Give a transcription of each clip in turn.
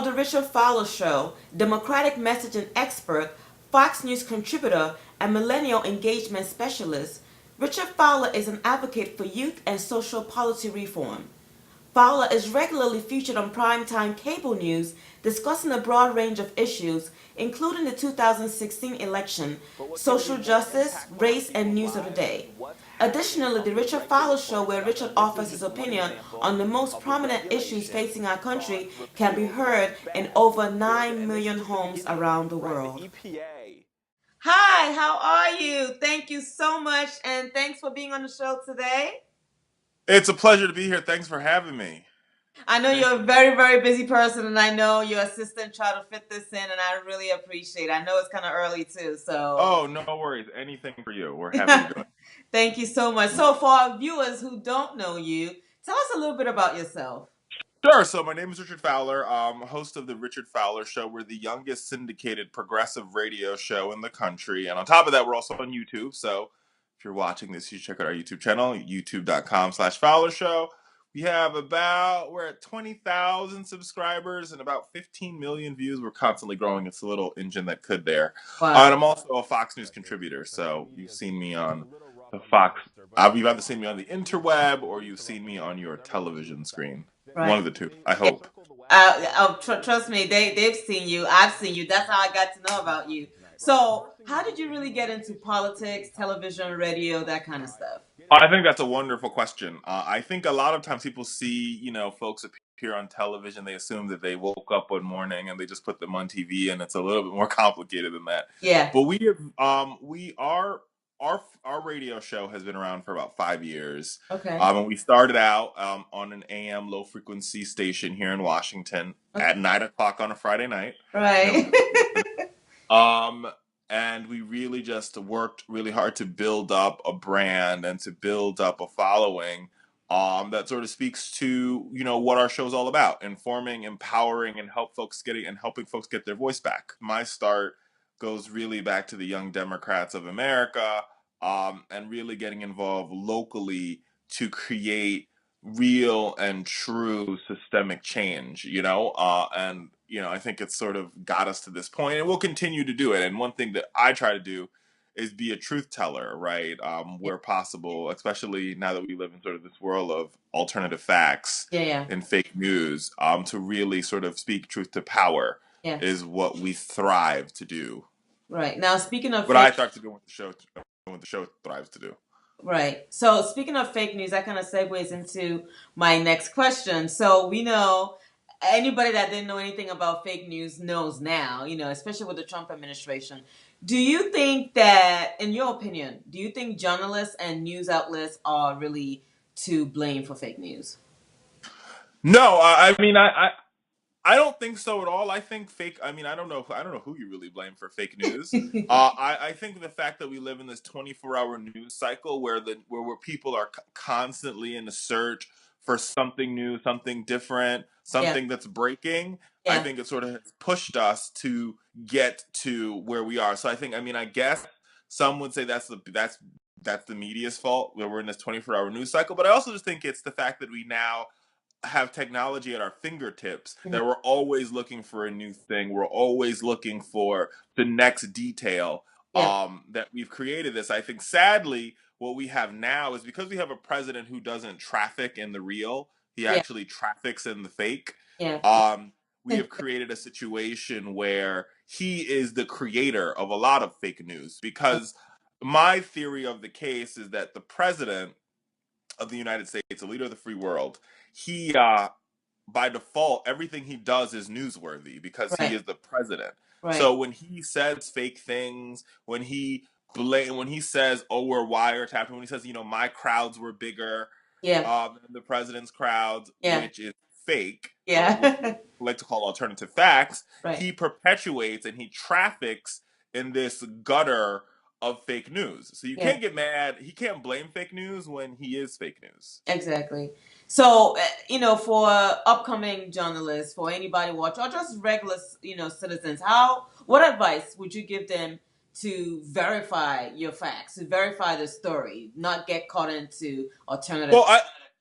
of The Richard Fowler Show, Democratic messaging expert, Fox News contributor, and Millennial Engagement Specialist, Richard Fowler is an advocate for youth and social policy reform. Fowler is regularly featured on primetime cable news discussing a broad range of issues, including the 2016 election, social justice, race, and news of the day. Additionally, The Richard Fowler Show, where Richard offers his opinion on the most prominent issues facing our country, can be heard in over 9 million homes around the world. Hi, how are you? Thank you so much, and thanks for being on the show today. It's a pleasure to be here. Thanks for having me. I know you're a very, very busy person, and I know your assistant tried to fit this in, and I really appreciate it. I know it's kind of early, too, so. Oh, no worries. Anything for you. We're happy to do it. Thank you so much. So, for our viewers who don't know you, tell us a little bit about yourself. Sure. So my name is Richard Fowler. Host of the Richard Fowler Show. We're the youngest syndicated progressive radio show in the country. And on top of that, we're also on YouTube. So if you're watching this, you should check out our YouTube channel, youtube.com/Fowler Show. We're at 20,000 subscribers and about 15 million views. We're constantly growing. It's a little engine that could there. Wow. And I'm also a Fox News contributor. So you've seen me on the Fox. You've either seen me on the interweb or you've seen me on your television screen. Right. One of the two, I hope. Trust me, they've seen you. I've seen you. That's how I got to know about you. So, how did you really get into politics, television, radio, that kind of stuff? I think that's a wonderful question. I think a lot of times people see, folks appear on television. They assume that they woke up one morning and they just put them on TV, and it's a little bit more complicated than that. Yeah. But our radio show has been around for about 5 years. Okay. And we started out on an AM low frequency station here in Washington at 9 o'clock on a Friday night. Right. And we really just worked really hard to build up a brand and to build up a following that sort of speaks to, what our show's all about: informing, empowering, and helping folks get their voice back. My start goes really back to the Young Democrats of America, and really getting involved locally to create real and true systemic change, I think it's sort of got us to this point, and we'll continue to do it. And one thing that I try to do is be a truth teller, right? Where possible, especially now that we live in sort of this world of alternative facts and fake news, to really sort of speak truth to power is what we thrive to do. Right. Now, speaking of what I thrive to do what the show thrives to do. Right. So speaking of fake news, that kind of segues into my next question. So we know anybody that didn't know anything about fake news knows now, especially with the Trump administration. Do you think that, in your opinion, do you think journalists and news outlets are really to blame for fake news? No, I don't think so at all. I think I don't know who you really blame for fake news. I think the fact that we live in this 24-hour news cycle where people are constantly in the search for something new, something different, something that's breaking. I think it sort of has pushed us to get to where we are. So I guess some would say that's the media's fault, where we're in this 24-hour news cycle. But I also just think it's the fact that we now have technology at our fingertips, that we're always looking for a new thing. We're always looking for the next detail, that we've created this. I think sadly what we have now is, because we have a president who doesn't traffic in the real, he actually traffics in the fake. We have created a situation where he is the creator of a lot of fake news, because my theory of the case is that the president of the United States, the leader of the free world, he by default, everything he does is newsworthy because he is the president. Right. So when he says fake things, when he says, "Oh, we're wiretapping," when he says, "My crowds were bigger than the president's crowds," which is fake, we like to call alternative facts, he perpetuates and he traffics in this gutter of fake news. So you can't get mad. He can't blame fake news when he is fake news. Exactly. So, for upcoming journalists, for anybody watching, or just regular, citizens, what advice would you give them to verify your facts, to verify the story, not get caught into alternative? Well,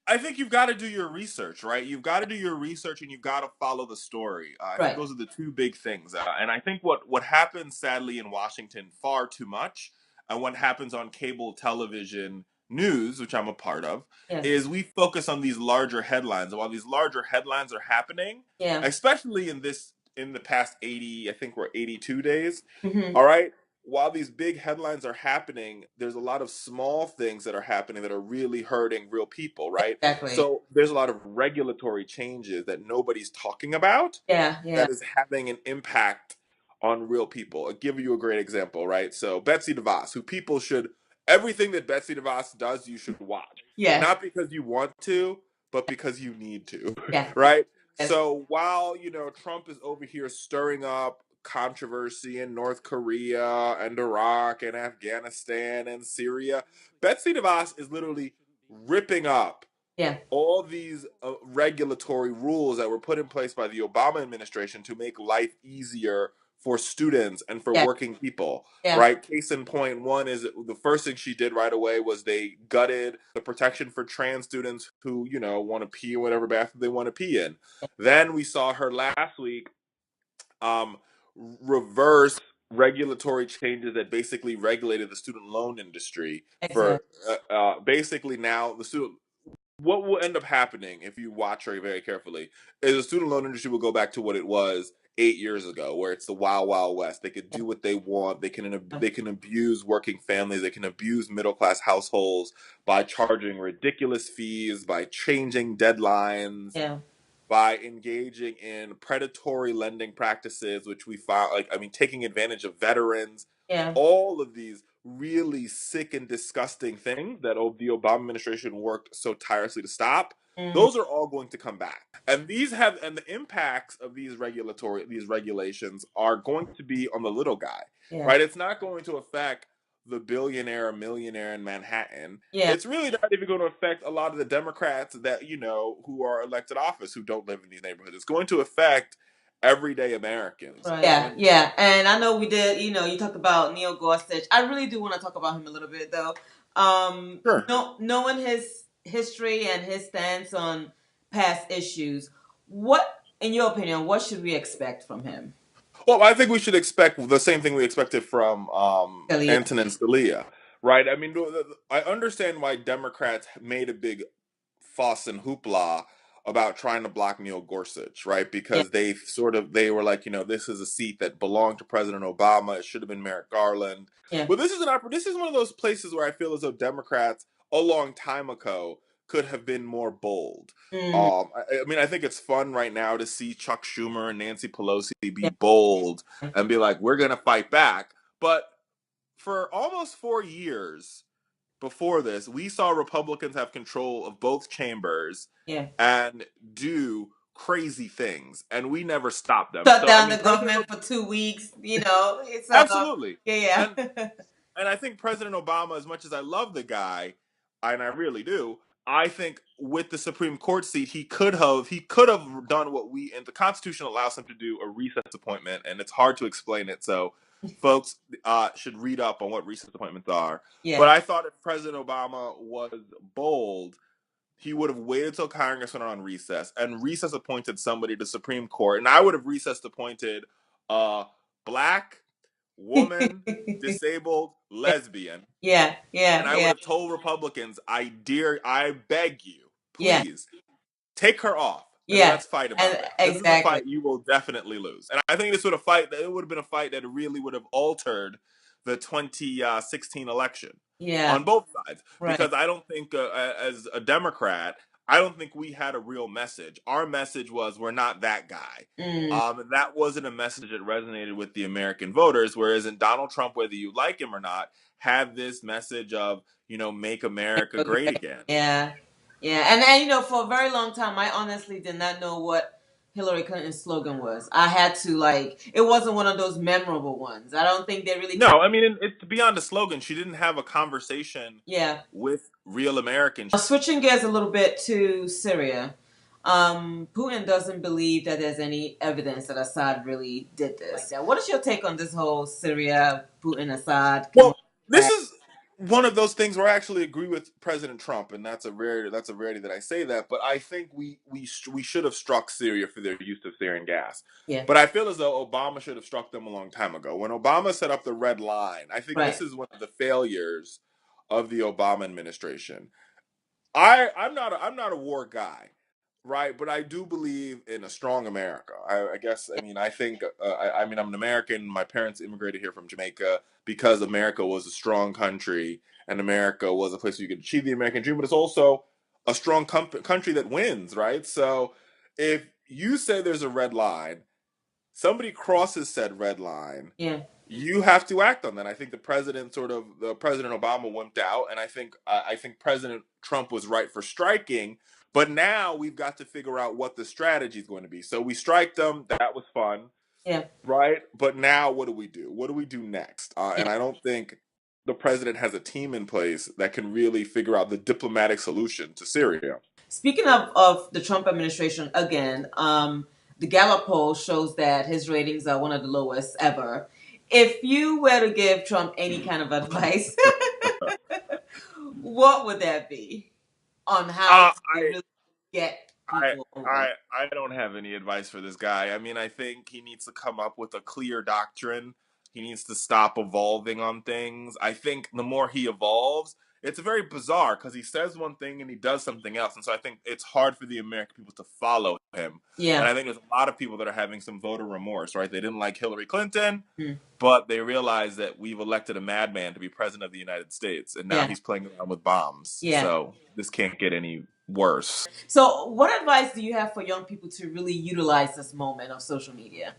I think you've got to do your research, right? You've got to do your research and you've got to follow the story. I think Right. those are the two big things. And I think what happens sadly in Washington far too much, and what happens on cable television news, which I'm a part of, Yes. is we focus on these larger headlines. And while these larger headlines are happening, Yeah. especially in the past 80, I think we're 82 days. Mm-hmm. All right, while these big headlines are happening, there's a lot of small things that are happening that are really hurting real people, right? Exactly. So there's a lot of regulatory changes that nobody's talking about Yeah. Yeah. that is having an impact on real people. I'll give you a great example, right? So Betsy DeVos, who people should, everything that Betsy DeVos does, you should watch. Yes. Not because you want to, but because you need to, Yeah. right? Yes. So while, Trump is over here stirring up controversy in North Korea and Iraq and Afghanistan and Syria, Betsy DeVos is literally ripping up Yeah. all these regulatory rules that were put in place by the Obama administration to make life easier for students and for Yeah. working people, Yeah. right? Case in point, one is the first thing she did right away was they gutted the protection for trans students who, want to pee in whatever bathroom they want to pee in. Then we saw her last week um, reverse regulatory changes that basically regulated the student loan industry Exactly. for basically now the student what will end up happening if you watch her very carefully is the student loan industry will go back to what it was 8 years ago, where it's the wild wild west. They could do what they want. They can abuse working families. They can abuse middle class households by charging ridiculous fees, by changing deadlines, Yeah. by engaging in predatory lending practices, which we found, taking advantage of veterans, Yeah. all of these really sick and disgusting things that the Obama administration worked so tirelessly to stop. Mm. Those are all going to come back, and the impacts of these regulations are going to be on the little guy, Yeah. right? It's not going to affect the billionaire or millionaire in Manhattan. Yeah. It's really not even going to affect a lot of the Democrats that who are elected office who don't live in these neighborhoods. It's going to affect everyday Americans. Right. Yeah, yeah. And I know we did, you talked about Neil Gorsuch. I really do want to talk about him a little bit though. Sure. Knowing his history and his stance on past issues, what, in your opinion, what should we expect from him? Well, I think we should expect the same thing we expected from Scalia. Antonin Scalia, right? I mean, I understand why Democrats made a big fuss and hoopla about trying to block Neil Gorsuch, right? Because they were like, this is a seat that belonged to President Obama. It should have been Merrick Garland. Yeah. But this is one of those places where I feel as though Democrats a long time ago could have been more bold. I think it's fun right now to see Chuck Schumer and Nancy Pelosi be bold and be like, we're going to fight back. But for almost 4 years before this, we saw Republicans have control of both chambers and do crazy things, and we never stopped them. Shut down the government for 2 weeks, It's, absolutely. Yeah. And I think President Obama, as much as I love the guy, and I really do, I think with the Supreme Court seat, he could have done what and the Constitution allows him to do, a recess appointment, and it's hard to explain it. So folks should read up on what recess appointments are. Yeah. But I thought if President Obama was bold, he would have waited till Congress went on recess and recess appointed somebody to the Supreme Court, and I would have recess appointed a black woman, disabled, lesbian. Yeah. And I would have told Republicans, I beg you, please take her off. And let's fight about it. This is a fight you will definitely lose. And I think it would have been a fight that really would have altered the 2016 election. Yeah. On both sides. Right. Because I don't think, as a Democrat, I don't think we had a real message. Our message was, we're not that guy. And that wasn't a message that resonated with the American voters. Whereas in Donald Trump, whether you like him or not, had this message of, make America great again. Yeah. Yeah. And for a very long time, I honestly did not know what Hillary Clinton's slogan was. I had to, it wasn't one of those memorable ones. I don't think they really... No, it's beyond a slogan. She didn't have a conversation with real Americans. Switching gears a little bit to Syria, Putin doesn't believe that there's any evidence that Assad really did this. What is your take on this whole Syria, Putin, Assad? Well, this is one of those things where I actually agree with President Trump, and that's a rarity that I say that. But I think we should have struck Syria for their use of Syrian gas. Yeah. But I feel as though Obama should have struck them a long time ago. When Obama set up the red line, I think Right. this is one of the failures of the Obama administration. I'm not a war guy, right? But I do believe in a strong America. I guess I mean I think I mean I'm an American. My parents immigrated here from Jamaica because America was a strong country and America was a place where you could achieve the American dream. But it's also a strong country that wins, right? So if you say there's a red line, somebody crosses said red line, Yeah. you have to act on that. I think the President Obama wimped out, and I think President Trump was right for striking. But now we've got to figure out what the strategy is going to be. So we strike them. That was fun, Yeah. right? But now what do we do? What do we do next? Yeah. And I don't think the president has a team in place that can really figure out the diplomatic solution to Syria. Speaking of the Trump administration again, the Gallup poll shows that his ratings are one of the lowest ever. If you were to give Trump any kind of advice, what would that be on how to really get I people over? I don't have any advice for this guy. I mean, I think he needs to come up with a clear doctrine. He needs to stop evolving on things. I think the more he evolves, it's very bizarre because he says one thing and he does something else. And so I think it's hard for the American people to follow him. And Yeah. I think there's a lot of people that are having some voter remorse, right? They didn't like Hillary Clinton, Hmm. but they realize that we've elected a madman to be president of the United States. And now Yeah. he's playing around with bombs. Yeah. So this can't get any worse. So, what advice do you have for young people to really utilize this moment of social media?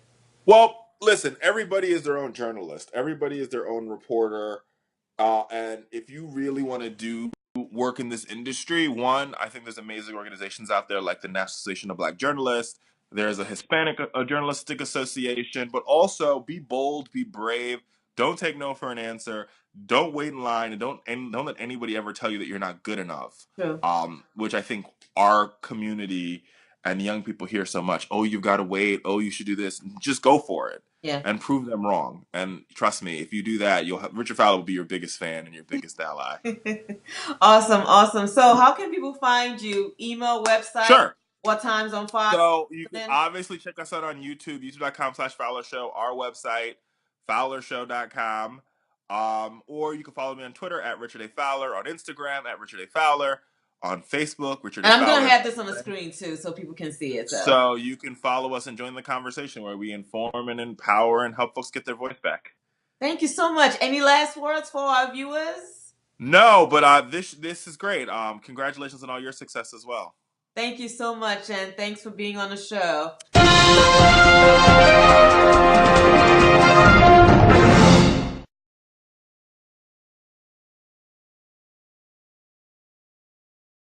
Well, listen, everybody is their own journalist. Everybody is their own reporter. And if you really want to do work in this industry, one, I think there's amazing organizations out there like the National Association of Black Journalists. There's a Hispanic Journalistic Association, but also be bold, be brave. Don't take no for an answer. Don't wait in line, and don't let anybody ever tell you that you're not good enough. True. Which I think our community and young people hear so much. Oh, you've got to wait. Oh, you should do this. Just go for it. Yeah. And prove them wrong. And trust me, if you do that, Richard Fowler will be your biggest fan and your biggest ally. Awesome. So, how can people find you? Email, website? Sure. What times on Fox? So you can obviously check us out on YouTube, youtube.com/Fowler Show, our website, fowlershow.com. Or you can follow me on Twitter at Richard A. Fowler, on Instagram at Richard A. Fowler, on Facebook, Richard A. And I'm Fowler. going to have this on the screen too so people can see it. So you can follow us and join the conversation where we inform and empower and help folks get their voice back. Thank you so much. Any last words for our viewers? No, but this is great. Congratulations on all your success as well. Thank you so much, and thanks for being on the show.